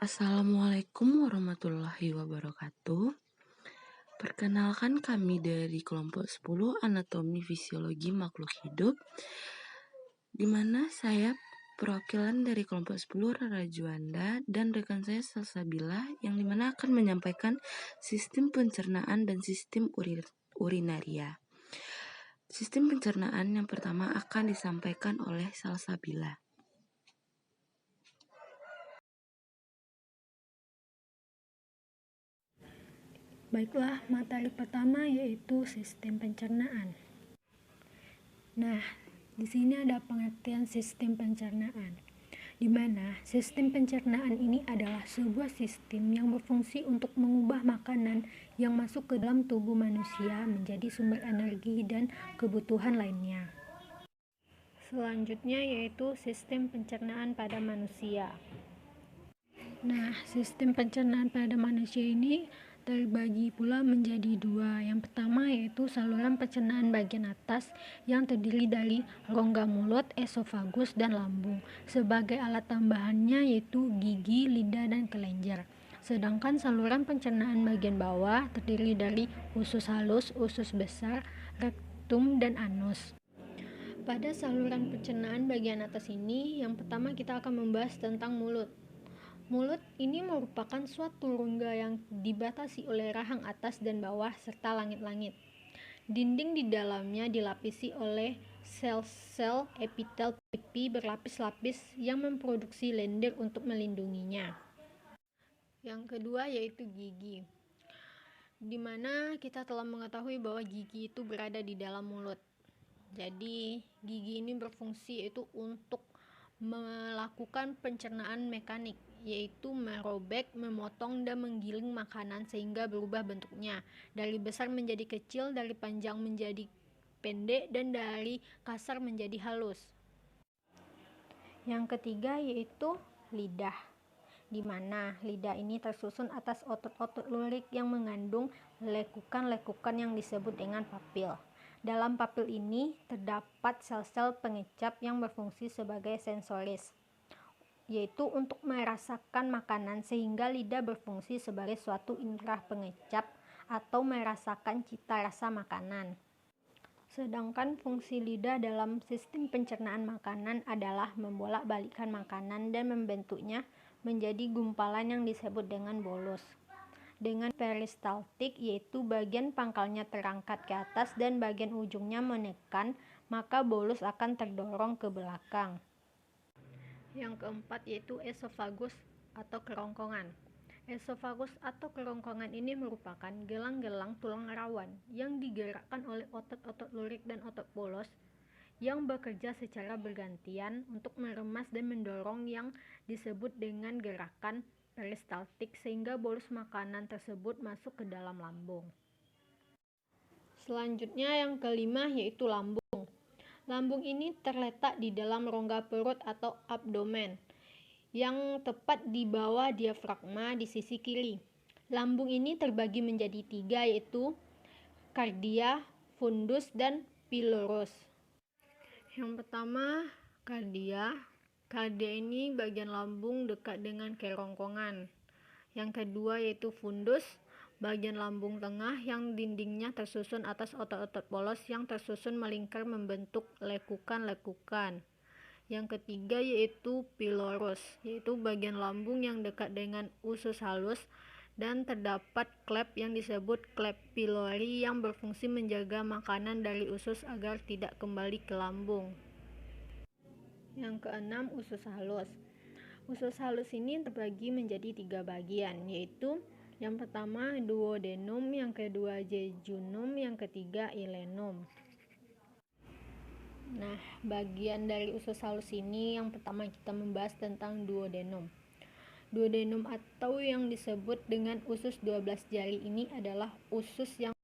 Assalamualaikum warahmatullahi wabarakatuh. Perkenalkan kami dari kelompok 10 Anatomi Fisiologi Makhluk Hidup, di mana saya perwakilan dari kelompok 10 Rara Juanda dan rekan saya Salsabila yang dimana akan menyampaikan sistem pencernaan dan sistem urinaria. Sistem pencernaan yang pertama akan disampaikan oleh Salsabila. Baiklah, materi pertama yaitu sistem pencernaan. Nah, di sini ada pengertian sistem pencernaan, di mana sistem pencernaan ini adalah sebuah sistem yang berfungsi untuk mengubah makanan yang masuk ke dalam tubuh manusia menjadi sumber energi dan kebutuhan lainnya. Selanjutnya yaitu sistem pencernaan pada manusia. Nah, sistem pencernaan pada manusia ini terbagi pula menjadi dua. Yang pertama yaitu saluran pencernaan bagian atas yang terdiri dari rongga mulut, esofagus, dan lambung. Sebagai alat tambahannya yaitu gigi, lidah, dan kelenjar. Sedangkan saluran pencernaan bagian bawah terdiri dari usus halus, usus besar, rektum, dan anus. Pada saluran pencernaan bagian atas ini, yang pertama kita akan membahas tentang mulut. Mulut ini merupakan suatu rongga yang dibatasi oleh rahang atas dan bawah serta langit-langit. Dinding di dalamnya dilapisi oleh sel-sel epitel pipi berlapis-lapis yang memproduksi lendir untuk melindunginya. Yang kedua yaitu gigi, di mana kita telah mengetahui bahwa gigi itu berada di dalam mulut. Jadi gigi ini berfungsi yaitu untuk melakukan pencernaan mekanik, yaitu merobek, memotong, dan menggiling makanan sehingga berubah bentuknya dari besar menjadi kecil, dari panjang menjadi pendek, dan dari kasar menjadi halus. Yang ketiga yaitu lidah, di mana lidah ini tersusun atas otot-otot lurik yang mengandung lekukan-lekukan yang disebut dengan papil. Dalam papil ini terdapat sel-sel pengecap yang berfungsi sebagai sensoris, yaitu untuk merasakan makanan, sehingga lidah berfungsi sebagai suatu indera pengecap atau merasakan cita rasa makanan. Sedangkan fungsi lidah dalam sistem pencernaan makanan adalah membolak-balikkan makanan dan membentuknya menjadi gumpalan yang disebut dengan bolus. Dengan peristaltik, yaitu bagian pangkalnya terangkat ke atas dan bagian ujungnya menekan, maka bolus akan terdorong ke belakang. Yang keempat yaitu esofagus atau kerongkongan. Esofagus atau kerongkongan ini merupakan gelang-gelang tulang rawan yang digerakkan oleh otot-otot lurik dan otot polos yang bekerja secara bergantian untuk meremas dan mendorong yang disebut dengan gerakan peristaltik sehingga bolus makanan tersebut masuk ke dalam lambung. Selanjutnya yang kelima yaitu lambung. Lambung ini terletak di dalam rongga perut atau abdomen yang tepat di bawah diafragma di sisi kiri. Lambung ini terbagi menjadi tiga yaitu kardia, fundus, dan pylorus. Yang pertama kardia. Kardia ini bagian lambung dekat dengan kerongkongan. Yang kedua yaitu fundus, bagian lambung tengah yang dindingnya tersusun atas otot-otot polos yang tersusun melingkar membentuk lekukan-lekukan. Yang ketiga yaitu pylorus, yaitu bagian lambung yang dekat dengan usus halus dan terdapat klep yang disebut klep pylori yang berfungsi menjaga makanan dari usus agar tidak kembali ke lambung. Yang keenam usus halus. Usus halus ini terbagi menjadi tiga bagian, yaitu yang pertama duodenum, yang kedua jejunum, yang ketiga ileum. Nah, bagian dari usus halus ini yang pertama kita membahas tentang duodenum. Duodenum atau yang disebut dengan usus 12 jari ini adalah usus yang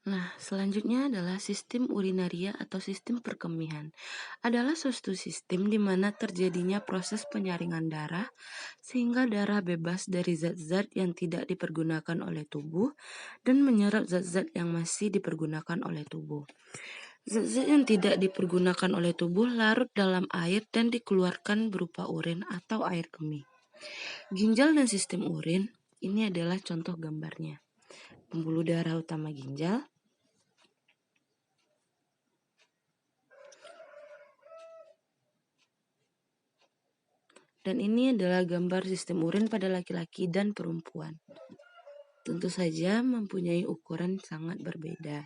Nah, selanjutnya adalah sistem urinaria atau sistem perkemihan. Adalah suatu sistem di mana terjadinya proses penyaringan darah sehingga darah bebas dari zat-zat yang tidak dipergunakan oleh tubuh dan menyerap zat-zat yang masih dipergunakan oleh tubuh. Zat-zat yang tidak dipergunakan oleh tubuh larut dalam air dan dikeluarkan berupa urin atau air kemih. Ginjal dan sistem urin ini adalah contoh gambarnya. Pembuluh darah utama ginjal, dan ini adalah gambar sistem urin pada laki-laki dan perempuan. Tentu saja mempunyai ukuran sangat berbeda.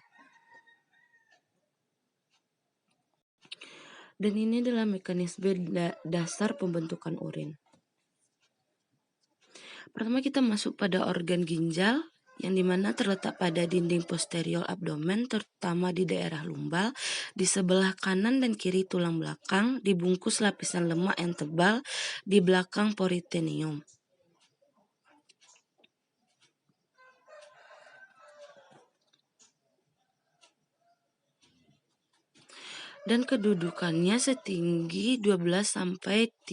Dan ini adalah mekanisme dasar pembentukan urin. Pertama kita masuk pada organ ginjal, yang dimana terletak pada dinding posterior abdomen, terutama di daerah lumbal, di sebelah kanan dan kiri tulang belakang, dibungkus lapisan lemak yang tebal di belakang peritoneum. Dan kedudukannya setinggi 12-13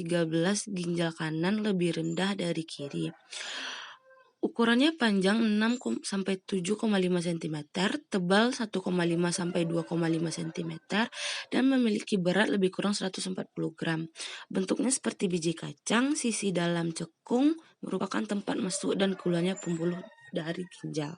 ginjal kanan lebih rendah dari kiri. Ukurannya panjang 6-7,5 cm, tebal 1,5-2,5 cm, dan memiliki berat lebih kurang 140 gram. Bentuknya seperti biji kacang, sisi dalam cekung merupakan tempat masuk dan keluarnya pembuluh dari ginjal.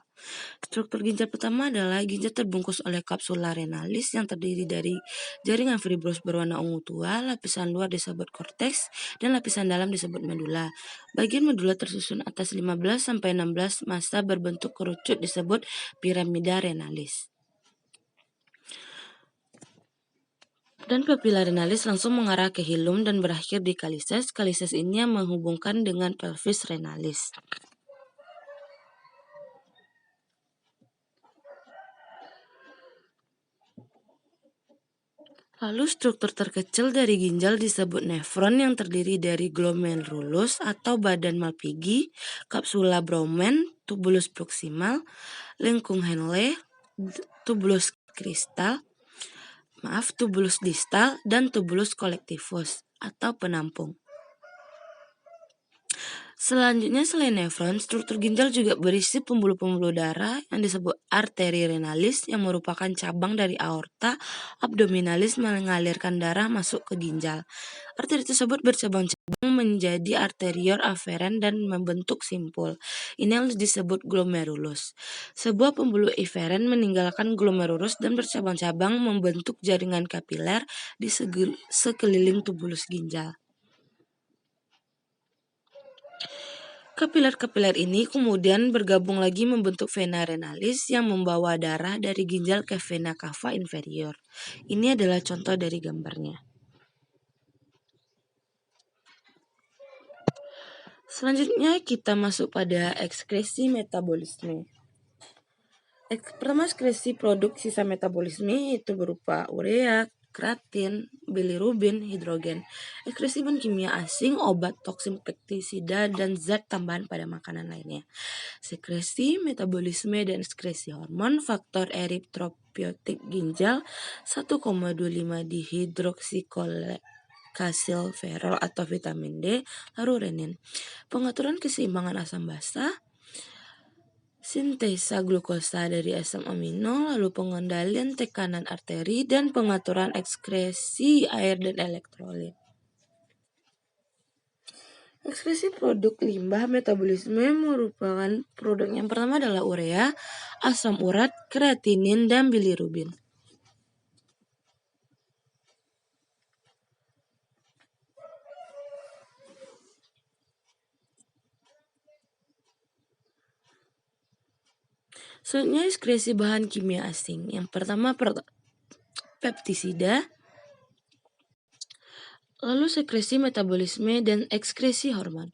Struktur ginjal pertama adalah ginjal terbungkus oleh kapsula renalis yang terdiri dari jaringan fibros berwarna ungu tua, lapisan luar disebut korteks, dan lapisan dalam disebut medula. Bagian medula tersusun atas 15-16 massa berbentuk kerucut disebut piramida renalis. Dan papila renalis langsung mengarah ke hilum dan berakhir di kalises. Kalises ini yang menghubungkan dengan pelvis renalis. Lalu struktur terkecil dari ginjal disebut nefron yang terdiri dari glomerulus atau badan Malpighi, kapsula Bowman, tubulus proximal, lengkung Henle, tubulus distal, dan tubulus collectivus atau penampung. Selanjutnya selain nefron, struktur ginjal juga berisi pembuluh-pembuluh darah yang disebut arteri renalis yang merupakan cabang dari aorta abdominalis mengalirkan darah masuk ke ginjal. Arteri tersebut bercabang-cabang menjadi arteriole aferen dan membentuk simpul. Ini yang disebut glomerulus. Sebuah pembuluh eferen meninggalkan glomerulus dan bercabang-cabang membentuk jaringan kapiler di sekeliling tubulus ginjal. Kapiler-kapiler ini kemudian bergabung lagi membentuk vena renalis yang membawa darah dari ginjal ke vena cava inferior. Ini adalah contoh dari gambarnya. Selanjutnya kita masuk pada ekskresi metabolisme. Pertama, ekskresi produk sisa metabolisme itu berupa urea, kreatin, bilirubin, hidrogen. Ekskresi bahan kimia asing, obat, toksin, pestisida, dan zat tambahan pada makanan lainnya. Sekresi, metabolisme, dan ekskresi hormon, faktor eritropoietik ginjal, 1,25 dihidroksikasilferol atau vitamin D, lalu renin. Pengaturan keseimbangan asam basa, sintesa glukosa dari asam amino, lalu pengendalian tekanan arteri, dan pengaturan ekskresi air dan elektrolit. Ekskresi produk limbah metabolisme merupakan produk yang pertama adalah urea, asam urat, kreatinin, dan bilirubin. Selanjutnya ekskresi bahan kimia asing. Yang pertama pestisida, lalu sekresi metabolisme dan ekskresi hormon.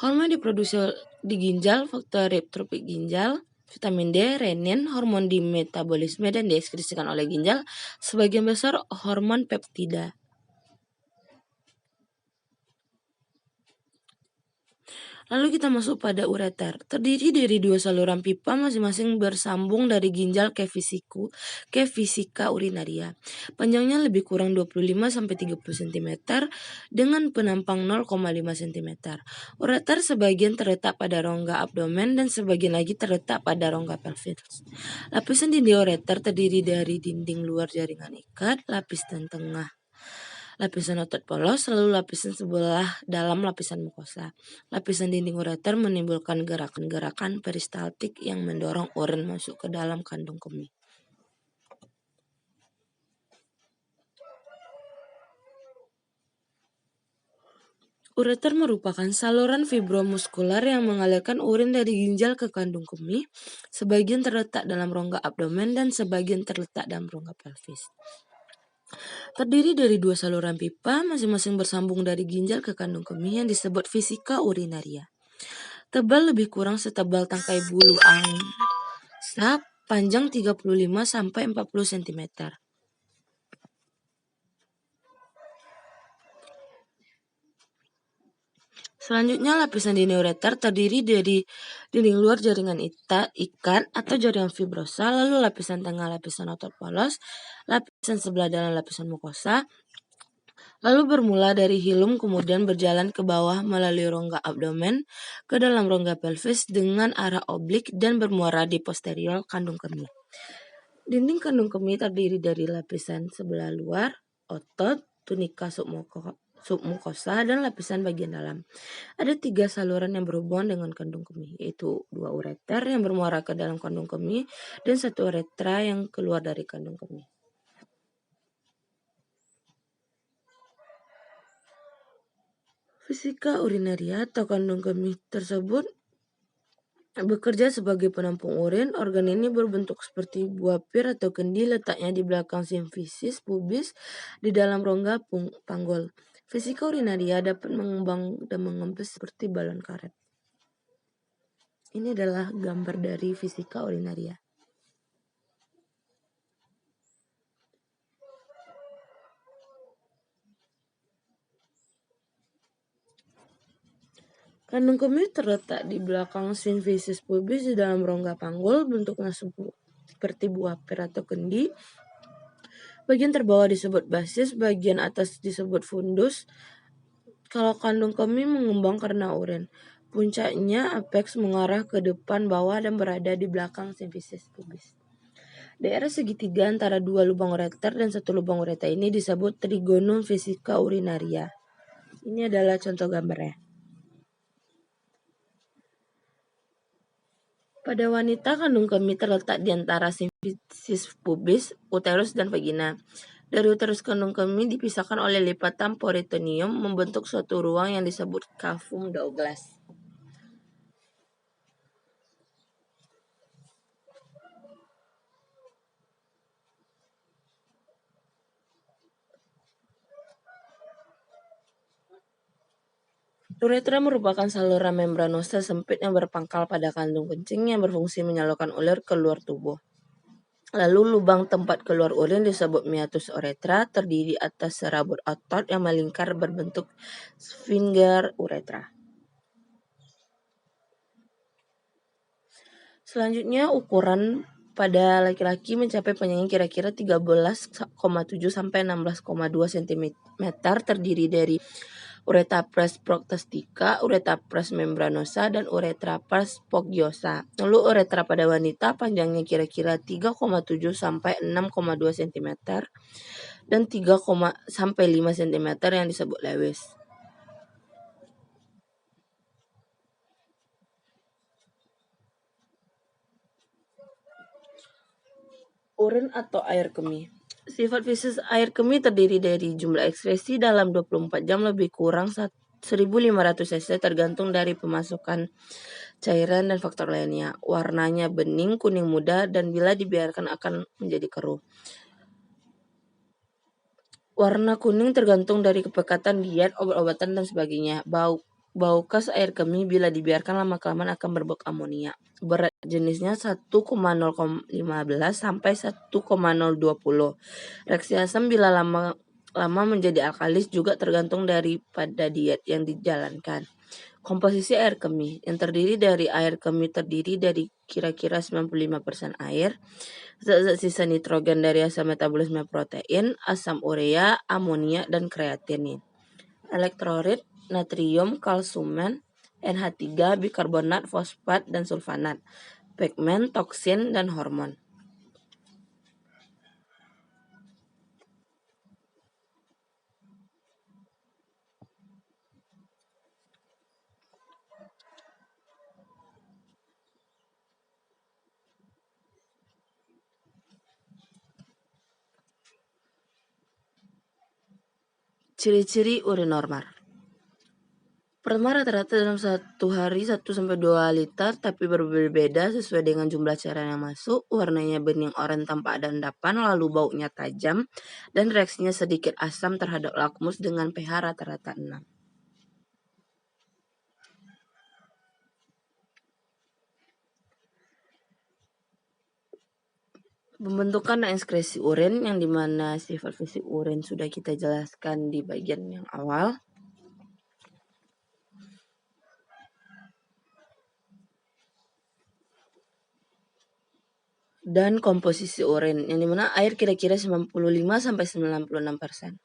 Hormon diproduksi di ginjal, faktor eritropoietik ginjal, vitamin D, renin, hormon di metabolisme dan diekskresikan oleh ginjal, sebagian besar hormon peptida. Lalu kita masuk pada ureter. Terdiri dari dua saluran pipa masing-masing bersambung dari ginjal ke fisika urinaria. Panjangnya lebih kurang 25-30 cm dengan penampang 0,5 cm. Ureter sebagian terletak pada rongga abdomen dan sebagian lagi terletak pada rongga pelvis. Lapisan dinding ureter terdiri dari dinding luar jaringan ikat, lapisan tengah lapisan otot polos, lalu lapisan sebelah dalam lapisan mukosa. Lapisan dinding ureter menimbulkan gerakan-gerakan peristaltik yang mendorong urin masuk ke dalam kandung kemih. Ureter merupakan saluran fibromuskular yang mengalirkan urin dari ginjal ke kandung kemih, sebagian terletak dalam rongga abdomen dan sebagian terletak dalam rongga pelvis. Terdiri dari dua saluran pipa, masing-masing bersambung dari ginjal ke kandung kemih yang disebut fisika urinaria. Tebal lebih kurang setebal tangkai bulu angsa, panjang 35-40 cm. Selanjutnya, lapisan dinding ureter terdiri dari dinding luar jaringan ikat atau jaringan fibrosa, lalu lapisan tengah lapisan otot polos, lapisan sebelah dalam lapisan mukosa, lalu bermula dari hilum kemudian berjalan ke bawah melalui rongga abdomen ke dalam rongga pelvis dengan arah oblik dan bermuara di posterior kandung kemih. Dinding kandung kemih terdiri dari lapisan sebelah luar, otot, tunika submukosa, dan lapisan bagian dalam. Ada 3 saluran yang berhubungan dengan kandung kemih, yaitu 2 ureter yang bermuara ke dalam kandung kemih dan 1 uretra yang keluar dari kandung kemih. Fisika urinaria atau kandung kemih tersebut bekerja sebagai penampung urin. Organ ini berbentuk seperti buah pir atau kendi, letaknya di belakang simfisis pubis di dalam rongga panggul. Fisika urinaria dapat mengembang dan mengempis seperti balon karet. Ini adalah gambar dari fisika urinaria. Kandung kemih terletak di belakang simfisis pubis di dalam rongga panggul, bentuknya seperti buah pir atau kendi. Bagian terbawah disebut basis, bagian atas disebut fundus. Kalau kandung kemih mengembang karena urin, puncaknya apeks mengarah ke depan bawah dan berada di belakang simfisis pubis. Daerah segitiga antara 2 lubang ureter dan 1 lubang ureter ini disebut trigonum fisika urinaria. Ini adalah contoh gambarnya. Pada wanita, kandung kemih terletak di antara simfisis pubis, uterus, dan vagina. Dari uterus kandung kemih dipisahkan oleh lipatan peritoneum membentuk suatu ruang yang disebut cavum Douglas. Uretra merupakan saluran membranosa sempit yang berpangkal pada kandung kencing yang berfungsi menyalurkan urin keluar tubuh. Lalu lubang tempat keluar urin disebut meatus uretra, terdiri atas serabut otot yang melingkar berbentuk sphincter uretra. Selanjutnya, ukuran pada laki-laki mencapai panjangnya kira-kira 13,7 sampai 16,2 cm, terdiri dari uretra pars proktestica, uretra pars membranosa, dan uretra pars spoggiosa. Lalu uretra pada wanita panjangnya kira-kira 3,7 sampai 6,2 cm dan 3, sampai 5 cm yang disebut lewis. Urin atau air kemih. Sifat fisik air kemih terdiri dari jumlah ekskresi dalam 24 jam lebih kurang 1.500 cc tergantung dari pemasukan cairan dan faktor lainnya. Warnanya bening, kuning muda, dan bila dibiarkan akan menjadi keruh. Warna kuning tergantung dari kepekatan diet, obat-obatan, dan sebagainya. Bau khas air kemih bila dibiarkan lama-kelamaan akan berbau amonia. Berat jenisnya 1,015 sampai 1,020. Reaksi asam bila lama menjadi alkalis juga tergantung daripada diet yang dijalankan. Komposisi air kemih yang terdiri dari air kemih terdiri dari kira-kira 95% air, zat-zat sisa nitrogen dari asam metabolisme protein, asam urea, amonia, dan kreatinin. Elektrolit, natrium, kalsumen, NH3, bikarbonat, fosfat, dan sulfanat, pigmen, toksin, dan hormon. Ciri-ciri urin normal. Pertama, rata-rata dalam satu hari 1-2 liter, tapi berbeda sesuai dengan jumlah cairan yang masuk. Warnanya bening oranye tanpa ada endapan, lalu baunya tajam, dan reaksinya sedikit asam terhadap lakmus dengan pH rata-rata 6. Pembentukan dan ekskresi urin, yang dimana sifat fisik urin sudah kita jelaskan di bagian yang awal. Dan komposisi urin, yang dimana air kira-kira 95-96%.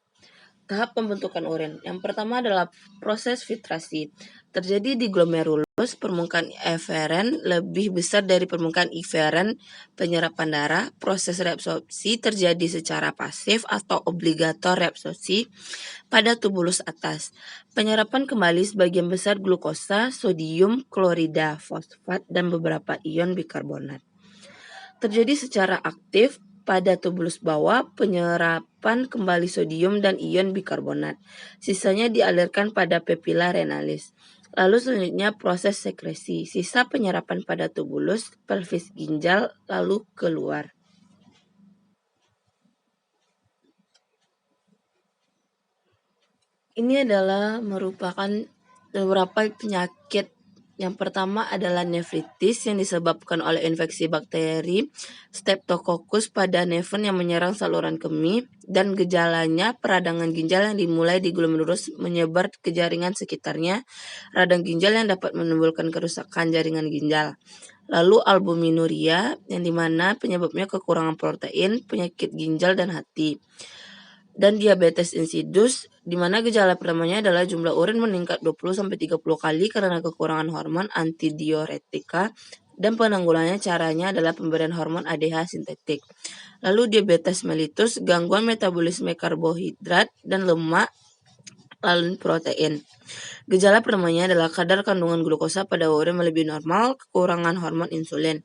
Tahap pembentukan urin. Yang pertama adalah proses filtrasi. Terjadi di glomerulus, permukaan eferen lebih besar dari permukaan eferen penyerapan darah. Proses reabsorpsi terjadi secara pasif atau obligator reabsorpsi pada tubulus atas. Penyerapan kembali sebagian besar glukosa, sodium, klorida, fosfat, dan beberapa ion bikarbonat. Terjadi secara aktif pada tubulus bawah, penyerapan kembali sodium dan ion bikarbonat. Sisanya dialirkan pada papilla renalis. Lalu selanjutnya proses sekresi. Sisa penyerapan pada tubulus, pelvis ginjal, lalu keluar. Ini adalah merupakan beberapa penyakit. Yang pertama adalah nefritis yang disebabkan oleh infeksi bakteri Streptococcus pada nefen yang menyerang saluran kemih, dan gejalanya peradangan ginjal yang dimulai di glomerulus menyebar ke jaringan sekitarnya, radang ginjal yang dapat menimbulkan kerusakan jaringan ginjal. Lalu albuminuria yang dimana penyebabnya kekurangan protein, penyakit ginjal dan hati. Dan diabetes insipidus, di mana gejala pertamanya adalah jumlah urin meningkat 20-30 kali karena kekurangan hormon antidiuretika, dan penanggulangannya caranya adalah pemberian hormon ADH sintetik. Lalu diabetes mellitus, gangguan metabolisme karbohidrat dan lemak, lalu protein. Gejala pertamanya adalah kadar kandungan glukosa pada urin melebihi normal, kekurangan hormon insulin.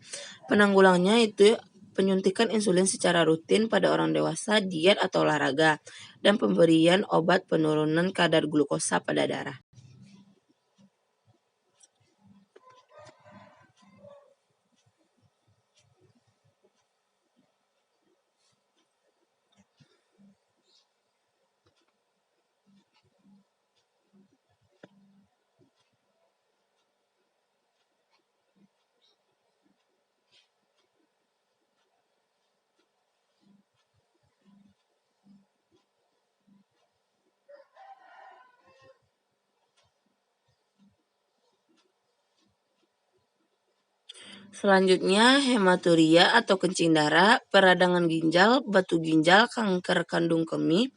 Penanggulangannya itu penyuntikan insulin secara rutin pada orang dewasa, diet atau olahraga, dan pemberian obat penurunan kadar glukosa pada darah. Selanjutnya, hematuria atau kencing darah, peradangan ginjal, batu ginjal, kanker kandung kemih.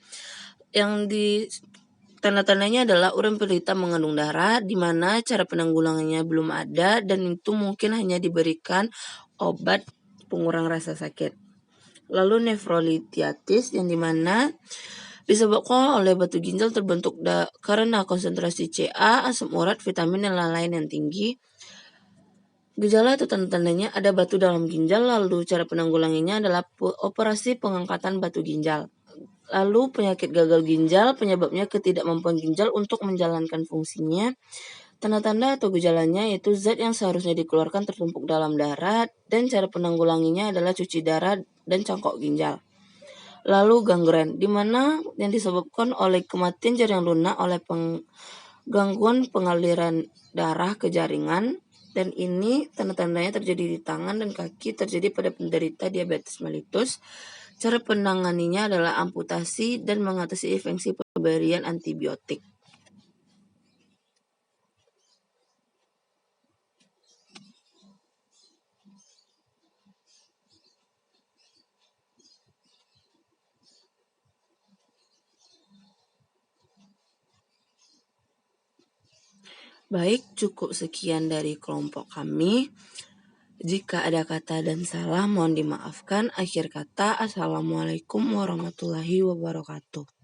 Yang di tanda-tandanya adalah urin penderita mengandung darah, di mana cara penanggulangannya belum ada, dan itu mungkin hanya diberikan obat pengurang rasa sakit. Lalu nefrolitiatis, yang dimana disebabkan oleh batu ginjal terbentuk karena konsentrasi Ca, asam urat, vitamin, dan lain-lain yang tinggi. Gejala atau tanda-tandanya ada batu dalam ginjal, lalu cara penanggulangannya adalah operasi pengangkatan batu ginjal. Lalu penyakit gagal ginjal, penyebabnya ketidakmampuan ginjal untuk menjalankan fungsinya. Tanda-tanda atau gejalanya yaitu zat yang seharusnya dikeluarkan tertumpuk dalam darah, dan cara penanggulangannya adalah cuci darah dan cangkok ginjal. Lalu gangren, di mana yang disebabkan oleh kematian jaringan lunak oleh gangguan pengaliran darah ke jaringan. Dan ini tanda-tandanya terjadi di tangan dan kaki, terjadi pada penderita diabetes mellitus. Cara penanganinya adalah amputasi dan mengatasi infeksi pemberian antibiotik. Baik, cukup sekian dari kelompok kami. Jika ada kata dan salah, mohon dimaafkan. Akhir kata, Assalamualaikum warahmatullahi wabarakatuh.